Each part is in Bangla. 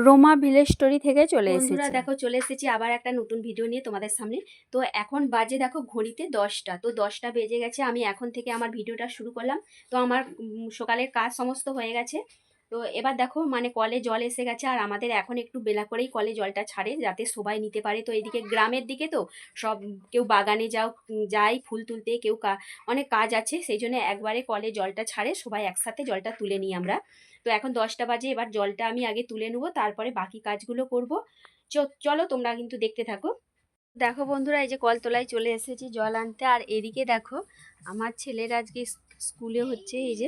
রোমা ভিলেজ স্টোরি থেকে চলে এসেছি। বন্ধুরা দেখো চলে এসেছি আবার একটা নতুন ভিডিও নিয়ে তোমাদের সামনে। তো এখন বাজে দেখো ঘড়িতে 10টা, তো 10টা বেজে গেছে। আমি এখন থেকে আমার ভিডিওটা শুরু করলাম। তো আমার সকালের কাজ সমস্ত হয়ে গেছে। তো এবার দেখো মানে কলে জল এসে গেছে, আর আমাদের এখন একটু বেলা করেই কলে জলটা ছাড়ে যাতে সবাই নিতে পারে। তো এইদিকে গ্রামের দিকে তো সব কেউ বাগানে যাই ফুল তুলতে, কেউ অনেক কাজ আছে, সেই জন্য একবারে কলে জলটা ছাড়ে, সবাই একসাথে জলটা তুলে নিই আমরা। তো এখন 10টা বাজে, এবার জলটা আমি আগে তুলে নেবো, তারপরে বাকি কাজগুলো করব। চলো তোমরা কিন্তু দেখতে থাকো। দেখো বন্ধুরা, এই যে কলতলায় চলে এসেছি জল আনতে, আর এদিকে দেখো আমার ছেলের আজকে স্কুলে হচ্ছে এই যে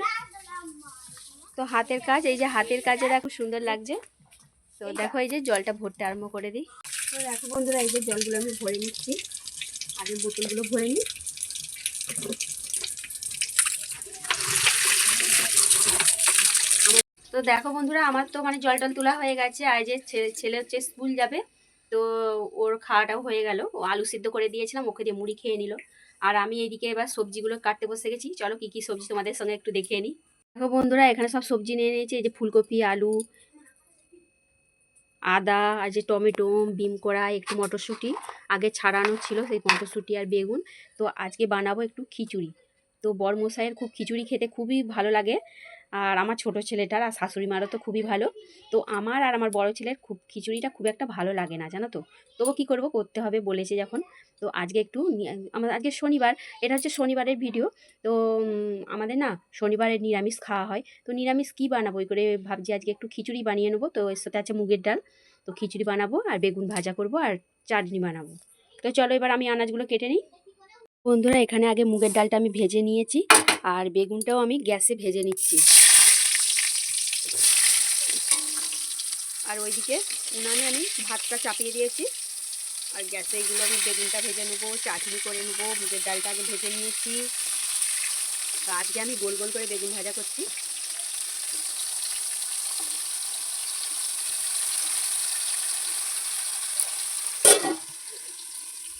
তো হাতের কাজ, এই যে হাতের কাজে দেখো সুন্দর লাগছে। তো দেখো এই যে জলটা ভরতে আরম্ভ করে দিই। তো দেখো বন্ধুরা, এই যে জলগুলো আমি ভরে নিচ্ছি, আগে বোতলগুলো ভরে নিই। তো দেখো বন্ধুরা, আমার তো মানে জল টল তোলা হয়ে গেছে, আর যে ছেলে হচ্ছে স্কুল যাবে, তো ওর খাওয়াটাও হয়ে গেল। ও আলু সিদ্ধ করে দিয়েছিলাম, ওকে দিয়ে মুড়ি খেয়ে নিল। আর আমি এইদিকে এবার সবজিগুলো কাটতে বসে গেছি। চলো কি কি সবজি তোমাদের সঙ্গে একটু দেখিয়ে নিই। দেখো বন্ধুরা, এখানে সব সবজি নিয়ে নিয়েছি। এই যে ফুলকপি, আলু, আদা, আর যে টমেটো, বিম কড়া, একটু মটরশুঁটি আগে ছাড়ানো ছিল, সেই মটরশুঁটি আর বেগুন। তো আজকে বানাবো একটু খিচুড়ি। তো বরমশাইয়ের খুব খিচুড়ি খেতে খুবই ভালো লাগে, আর আমার ছোট ছেলেটার আর শাশুড়ি মারও তো খুবই ভালো। তো আমার আর আমার বড় ছেলের খিচুড়িটা খুব একটা ভালো লাগে না, জানো তো। তবু কী করবো, করতে হবে বলেছে যখন। তো আজকে একটু আমার আজকে শনিবার, এটা হচ্ছে শনিবারের ভিডিও। তো আমাদের না শনিবারে নিরামিষ খাওয়া হয়। তো নিরামিষ কী বানাবো ওই করে ভাবছি আজকে একটু খিচুড়ি বানিয়ে নেবো। তো এর সাথে আছে মুগের ডাল। তো খিচুড়ি বানাবো, আর বেগুন ভাজা করব, আর চাটনি বানাবো। তো চলো এবার আমি আনাজগুলো কেটে নিই। বন্ধুরা, এখানে আগে মুগের ডালটা আমি ভেজে নিয়েছি, আর বেগুনটাও আমি গ্যাসে ভেজে নিচ্ছি। আর ওইদিকে উনানে আমি ভাতটা চাপিয়ে দিয়েছি, আর গ্যাসে এগুলো আমি বেগুনটা ভেজে নেবো, চাটনি করে নেবো। মুগের ডালটা আগে ভেজে নিয়েছি। তো আজকে আমি গোল গোল করে বেগুন ভাজা করছি।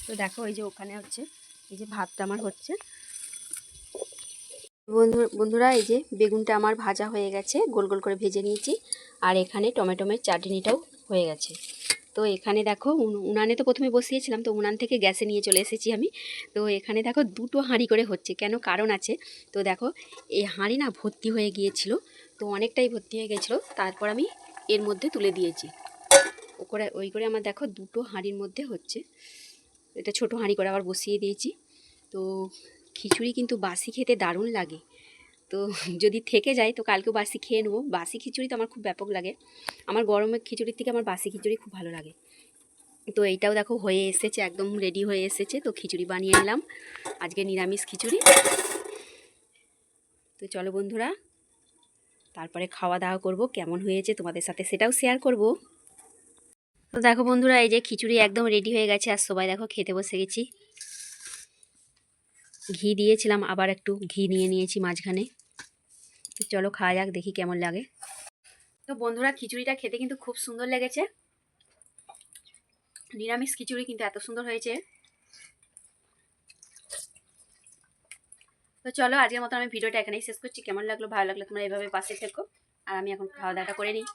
তো দেখো এই যে ওখানে হচ্ছে, এই যে ভাতটা আমার হচ্ছে। বন্ধুরা, এই যে বেগুনটা আমার ভাজা হয়ে গেছে, গোল গোল করে ভেজে নিয়েছি। আর এখানে টমেটোমের চাটনিটাও হয়ে গেছে। তো এখানে দেখো উনানে তো প্রথমে বসিয়েছিলাম, তো উনান থেকে গ্যাসে নিয়ে চলে এসেছি আমি। তো এখানে দেখো দুটো হাঁড়ি করে হচ্ছে, কেন কারণ আছে। তো দেখো এই হাঁড়ি না ভর্তি হয়ে গিয়েছিল, তো অনেকটাই ভর্তি হয়ে গেছিলো, তারপর আমি এর মধ্যে তুলে দিয়েছি। ওই করে আমার দেখো দুটো হাঁড়ির মধ্যে হচ্ছে। এটা ছোট হাঁড়ি করে আবার বসিয়ে দিয়েছি। তো খিচুড়ি কিন্তু বাসি খেতে দারুণ লাগে। তো যদি থেকে যায় তো কালকেও বাসি খেয়ে নেবো। বাসি খিচুড়ি তো আমার খুব ব্যাপক লাগে। আমার গরমের খিচুড়ির থেকে আমার বাসি খিচুড়ি খুব ভালো লাগে। তো এইটাও দেখো হয়ে এসেছে, একদম রেডি হয়ে এসেছে। তো খিচুড়ি বানিয়ে নিলাম, আজকে নিরামিষ খিচুড়ি। তো চলো বন্ধুরা, তারপরে খাওয়া দাওয়া করব, কেমন হয়েছে তোমাদের সাথে সেটাও শেয়ার করব। তো দেখো বন্ধুরা, এই যে খিচুড়ি একদম রেডি হয়ে গেছে, আর সবাই দেখো খেতে বসে গেছি। ঘি দিয়েছিলাম, আবার একটু ঘি নিয়ে নিয়েছি মাঝখানে। তো চলো খাওয়া যাক, দেখি কেমন লাগে। তো বন্ধুরা, খিচুড়িটা খেতে কিন্তু খুব সুন্দর লেগেছে। নিরামিষ খিচুড়ি কিন্তু এত সুন্দর হয়েছে। তো চলো আজকের মতো আমি ভিডিওটা এখানেই শেষ করছি। কেমন লাগলো, ভালো লাগলো তোমরা এইভাবে পাশে থেকো, আর আমি এখন খাওয়া দাওয়াটা করে নিই।